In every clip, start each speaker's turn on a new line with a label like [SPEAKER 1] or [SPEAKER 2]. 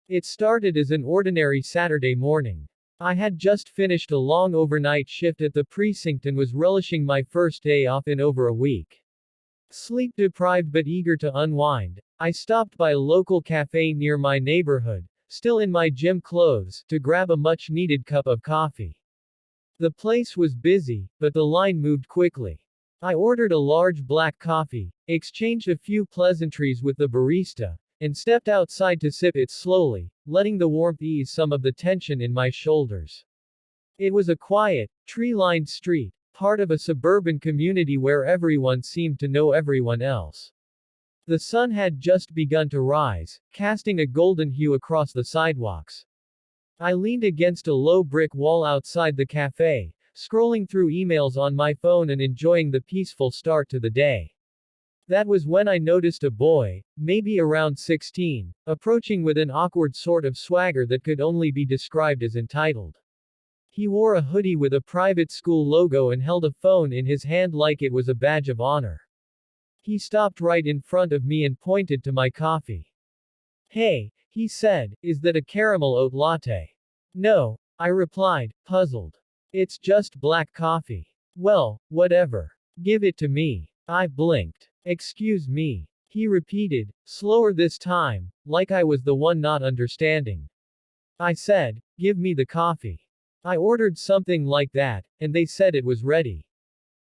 [SPEAKER 1] It started as an ordinary Saturday morning. I had just finished a long overnight shift at the precinct and was relishing my first day off in over a week. Sleep deprived but eager to unwind, I stopped by a local cafe near my neighborhood, still in my gym clothes, to grab a much needed cup of coffee. The place was busy, but the line moved quickly. I ordered a large black coffee, exchanged a few pleasantries with the barista, and stepped outside to sip it slowly, letting the warmth ease some of the tension in my shoulders. It was a quiet, tree-lined street, part of a suburban community where everyone seemed to know everyone else. The sun had just begun to rise, casting a golden hue across the sidewalks. I leaned against a low brick wall outside the cafe, scrolling through emails on my phone and enjoying the peaceful start to the day. That was when I noticed a boy, maybe around 16, approaching with an awkward sort of swagger that could only be described as entitled. He wore a hoodie with a private school logo and held a phone in his hand like it was a badge of honor. He stopped right in front of me and pointed to my coffee. "Hey," he said, "is that a caramel oat latte?" "No," I replied, puzzled. "It's just black coffee." "Well, whatever. Give it to me." I blinked. "Excuse me," he repeated, slower this time, like I was the one not understanding. I said, "Give me the coffee." I ordered something like that, and they said it was ready.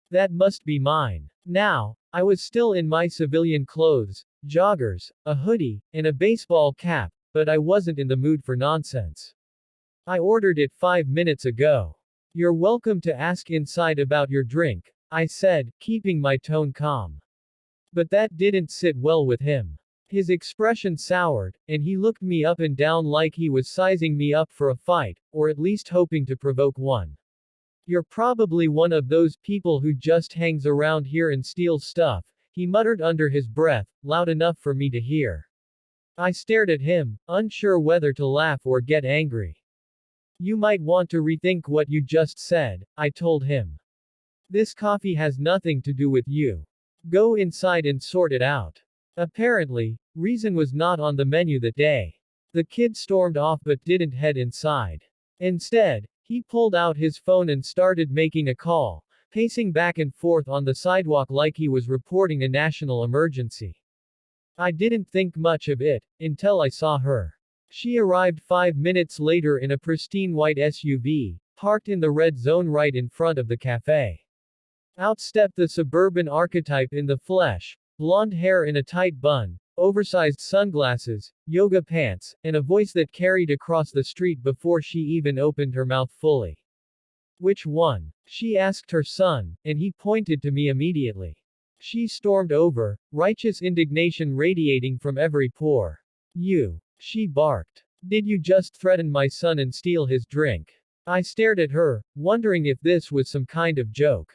[SPEAKER 1] That must be mine. Now, I was still in my civilian clothes, joggers, a hoodie, and a baseball cap, but I wasn't in the mood for nonsense. "I ordered it 5 minutes ago. You're welcome to ask inside about your drink," I said, keeping my tone calm. But that didn't sit well with him. His expression soured, and he looked me up and down like he was sizing me up for a fight, or at least hoping to provoke one. "You're probably one of those people who just hangs around here and steals stuff," he muttered under his breath, loud enough for me to hear. I stared at him, unsure whether to laugh or get angry. "You might want to rethink what you just said," I told him. "This coffee has nothing to do with you. Go inside and sort it out." Apparently, reason was not on the menu that day. The kid stormed off but didn't head inside. Instead, he pulled out his phone and started making a call, pacing back and forth on the sidewalk like he was reporting a national emergency. I didn't think much of it, until I saw her. She arrived 5 minutes later in a pristine white SUV, parked in the red zone right in front of the cafe. Out stepped the suburban archetype in the flesh, blonde hair in a tight bun, oversized sunglasses, yoga pants, and a voice that carried across the street before she even opened her mouth fully. "Which one?" she asked her son, and he pointed to me immediately. She stormed over, righteous indignation radiating from every pore. "You," she barked. "Did you just threaten my son and steal his drink?" I stared at her, wondering if this was some kind of joke.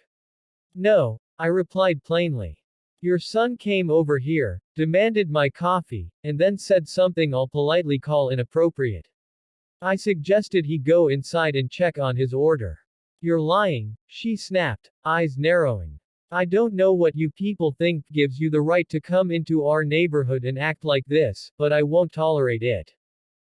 [SPEAKER 1] "No," I replied plainly. "Your son came over here, demanded my coffee, and then said something I'll politely call inappropriate. I suggested he go inside and check on his order." "You're lying," she snapped, eyes narrowing. "I don't know what you people think gives you the right to come into our neighborhood and act like this, but I won't tolerate it.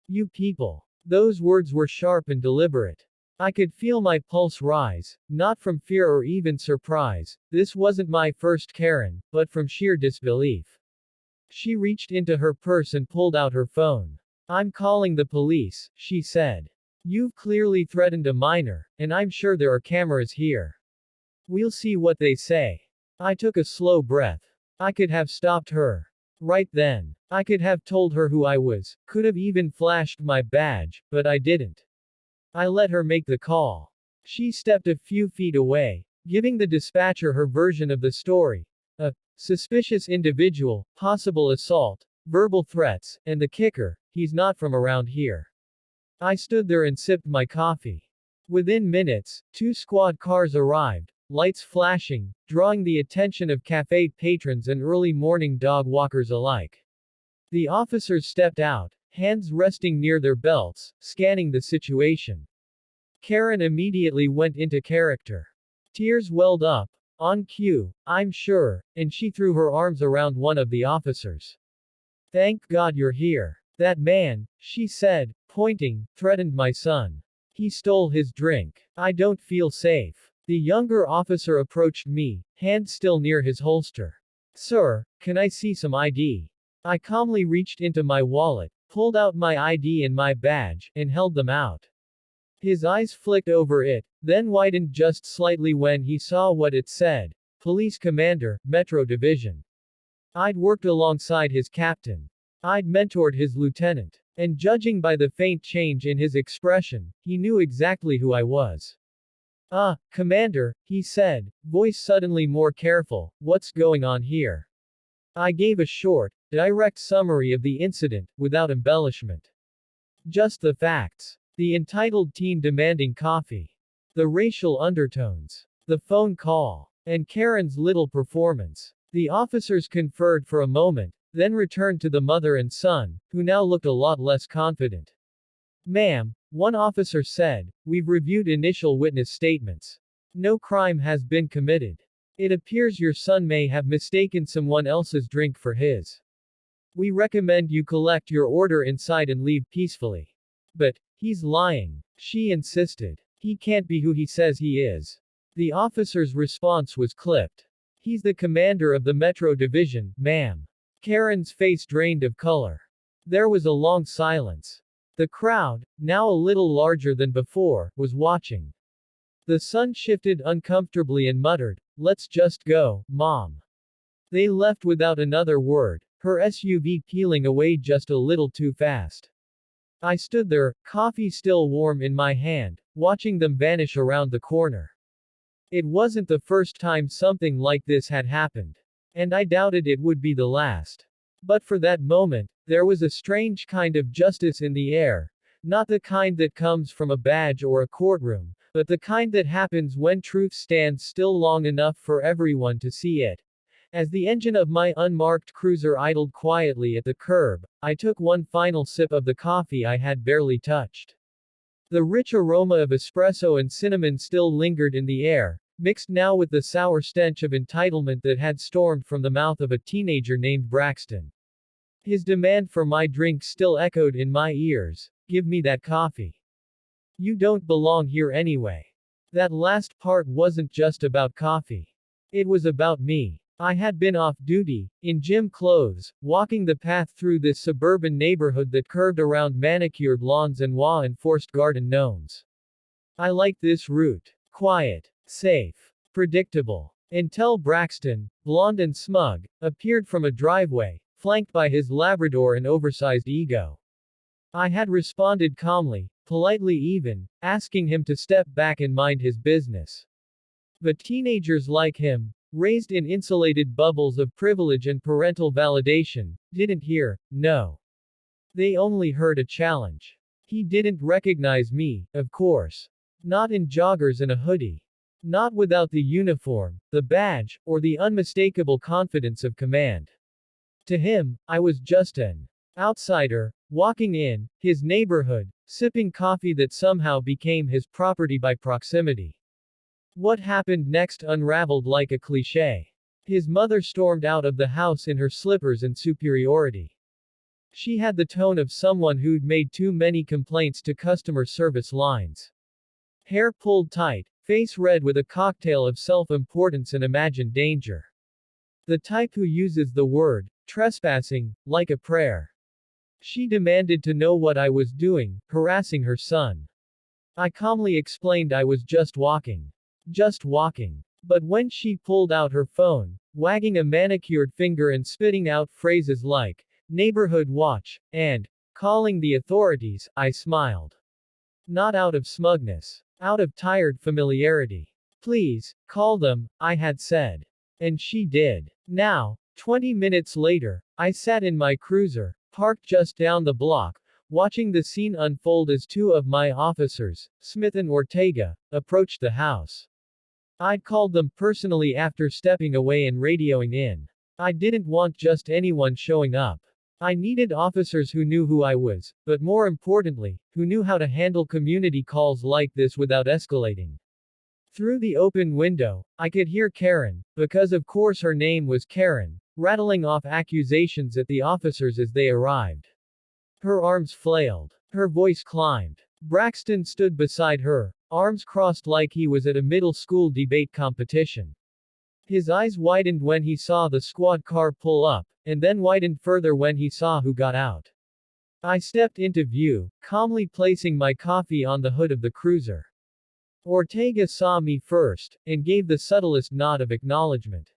[SPEAKER 1] You people." Those words were sharp and deliberate. I could feel my pulse rise, not from fear or even surprise. This wasn't my first Karen, but from sheer disbelief. She reached into her purse and pulled out her phone. "I'm calling the police," she said. "You've clearly threatened a minor, and I'm sure there are cameras here. We'll see what they say." I took a slow breath. I could have stopped her right then. I could have told her who I was, could have even flashed my badge, but I didn't. I let her make the call. She stepped a few feet away, giving the dispatcher her version of the story. A suspicious individual, possible assault, verbal threats, and the kicker, he's not from around here. I stood there and sipped my coffee. Within minutes, 2 squad cars arrived, lights flashing, drawing the attention of cafe patrons and early morning dog walkers alike. The officers stepped out, hands resting near their belts, scanning the situation. Karen immediately went into character. Tears welled up. "On cue, I'm sure," and she threw her arms around one of the officers. "Thank God you're here. That man, she said, pointing, threatened my son. He stole his drink. I don't feel safe. The younger officer approached me, hand still near his holster. Sir, can I see some ID? I calmly reached into my wallet, pulled out my ID and my badge, and held them out. His eyes flicked over it, then widened just slightly when he saw what it said. Police Commander, Metro Division. I'd worked alongside his captain. I'd mentored his lieutenant. And judging by the faint change in his expression, he knew exactly who I was. Commander, he said, voice suddenly more careful, what's going on here? I gave a short, direct summary of the incident, without embellishment. Just the facts. The entitled teen demanding coffee. The racial undertones. The phone call. And Karen's little performance. The officers conferred for a moment, then returned to the mother and son, who now looked a lot less confident. Ma'am, one officer said, we've reviewed initial witness statements. No crime has been committed. It appears your son may have mistaken someone else's drink for his. We recommend you collect your order inside and leave peacefully. But, he's lying, she insisted. He can't be who he says he is. The officer's response was clipped. He's the commander of the Metro Division, ma'am. Karen's face drained of color. There was a long silence. The crowd, now a little larger than before, was watching. The son shifted uncomfortably and muttered, let's just go, Mom. They left without another word, her SUV peeling away just a little too fast. I stood there, coffee still warm in my hand, watching them vanish around the corner. It wasn't the first time something like this had happened. And I doubted it would be the last. But for that moment, there was a strange kind of justice in the air. Not the kind that comes from a badge or a courtroom, but the kind that happens when truth stands still long enough for everyone to see it. As the engine of my unmarked cruiser idled quietly at the curb, I took one final sip of the coffee I had barely touched. The rich aroma of espresso and cinnamon still lingered in the air, mixed now with the sour stench of entitlement that had stormed from the mouth of a teenager named Braxton. His demand for my drink still echoed in my ears. Give me that coffee. You don't belong here anyway. That last part wasn't just about coffee. It was about me. I had been off duty, in gym clothes, walking the path through this suburban neighborhood that curved around manicured lawns and law-enforced garden gnomes. I liked this route. Quiet. Safe. Predictable. Until Braxton, blonde and smug, appeared from a driveway, flanked by his Labrador and oversized ego. I had responded calmly, politely even, asking him to step back and mind his business. But teenagers like him, raised in insulated bubbles of privilege and parental validation, didn't hear, no. They only heard a challenge. He didn't recognize me, of course. Not in joggers and a hoodie. Not without the uniform, the badge, or the unmistakable confidence of command. To him, I was just an outsider, walking in his neighborhood, sipping coffee that somehow became his property by proximity. What happened next unraveled like a cliché. His mother stormed out of the house in her slippers and superiority. She had the tone of someone who'd made too many complaints to customer service lines. Hair pulled tight, face red with a cocktail of self-importance and imagined danger. The type who uses the word trespassing like a prayer. She demanded to know what I was doing, harassing her son. I calmly explained I was just walking. Just walking. But when she pulled out her phone, wagging a manicured finger and spitting out phrases like, neighborhood watch, and, calling the authorities, I smiled. Not out of smugness. Out of tired familiarity. Please, call them, I had said. And she did. Now, 20 minutes later, I sat in my cruiser, parked just down the block, watching the scene unfold as two of my officers, Smith and Ortega, approached the house. I'd called them personally after stepping away and radioing in. I didn't want just anyone showing up. I needed officers who knew who I was, but more importantly, who knew how to handle community calls like this without escalating. Through the open window, I could hear Karen, because of course her name was Karen, rattling off accusations at the officers as they arrived. Her arms flailed. Her voice climbed. Braxton stood beside her, arms crossed like he was at a middle school debate competition. His eyes widened when he saw the squad car pull up, and then widened further when he saw who got out. I stepped into view, calmly placing my coffee on the hood of the cruiser. Ortega saw me first, and gave the subtlest nod of acknowledgement.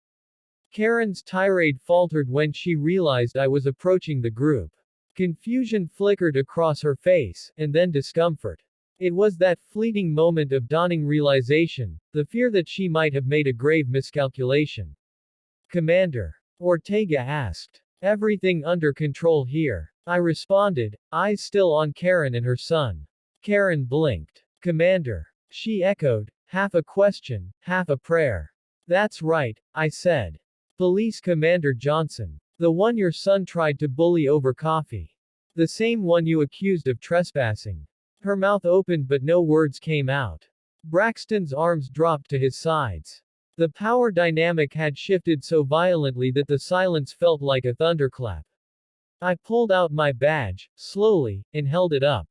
[SPEAKER 1] Karen's tirade faltered when she realized I was approaching the group. Confusion flickered across her face, and then discomfort. It was that fleeting moment of dawning realization, the fear that she might have made a grave miscalculation. Commander, Ortega asked. Everything under control here, I responded, eyes still on Karen and her son. Karen blinked. Commander, she echoed, half a question, half a prayer. That's right, I said. Police Commander Johnson. The one your son tried to bully over coffee. The same one you accused of trespassing. Her mouth opened but no words came out. Braxton's arms dropped to his sides. The power dynamic had shifted so violently that the silence felt like a thunderclap. I pulled out my badge, slowly, and held it up.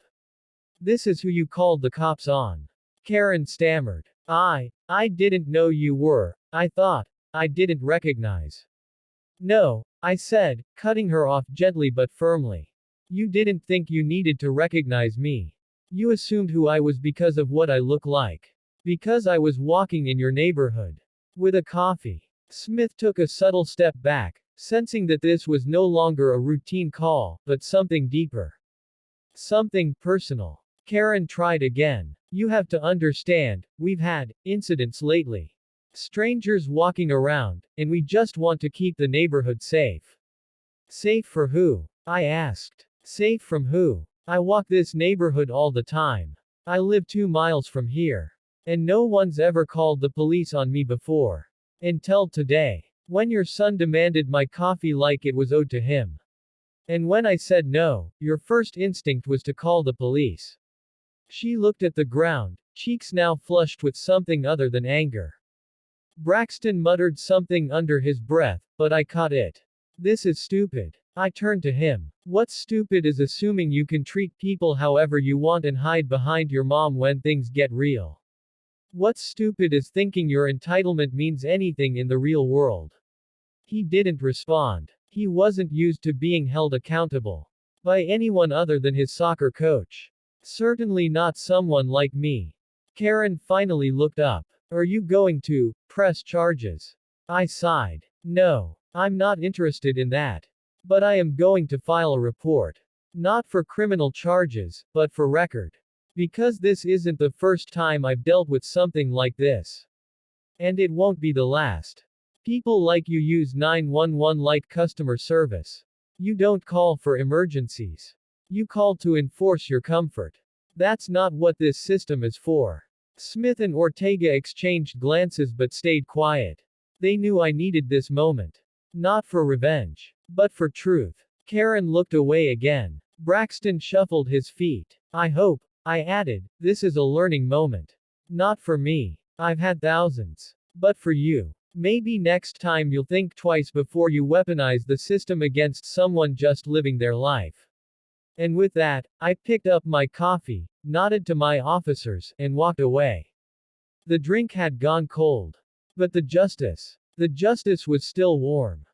[SPEAKER 1] This is who you called the cops on. Karen stammered. I didn't know you were. I thought. I didn't recognize. No, I said, cutting her off gently but firmly. You didn't think you needed to recognize me. You assumed who I was because of what I look like. Because I was walking in your neighborhood. With a coffee. Smith took a subtle step back, sensing that this was no longer a routine call, but something deeper. Something personal. Karen tried again. You have to understand, we've had incidents lately. Strangers walking around, and we just want to keep the neighborhood safe. Safe for who? I asked. Safe from who? I walk this neighborhood all the time. I live 2 miles from here. And no one's ever called the police on me before. Until today. When your son demanded my coffee like it was owed to him. And when I said no, your first instinct was to call the police. She looked at the ground, cheeks now flushed with something other than anger. Braxton muttered something under his breath, but I caught it. This is stupid. I turned to him. What's stupid is assuming you can treat people however you want and hide behind your mom when things get real. What's stupid is thinking your entitlement means anything in the real world. He didn't respond. He wasn't used to being held accountable by anyone other than his soccer coach. Certainly not someone like me. Karen finally looked up. Are you going to press charges? I sighed. No, I'm not interested in that. But I am going to file a report. Not for criminal charges, but for record. Because this isn't the first time I've dealt with something like this. And it won't be the last. People like you use 911 like customer service. You don't call for emergencies. You call to enforce your comfort. That's not what this system is for. Smith and Ortega exchanged glances but stayed quiet. They knew I needed this moment. Not for revenge, but for truth. Karen looked away again. Braxton shuffled his feet. I hope, I added, this is a learning moment. Not for me. I've had thousands. But for you. Maybe next time you'll think twice before you weaponize the system against someone just living their life. And with that, I picked up my coffee, nodded to my officers, and walked away. The drink had gone cold. But the justice was still warm.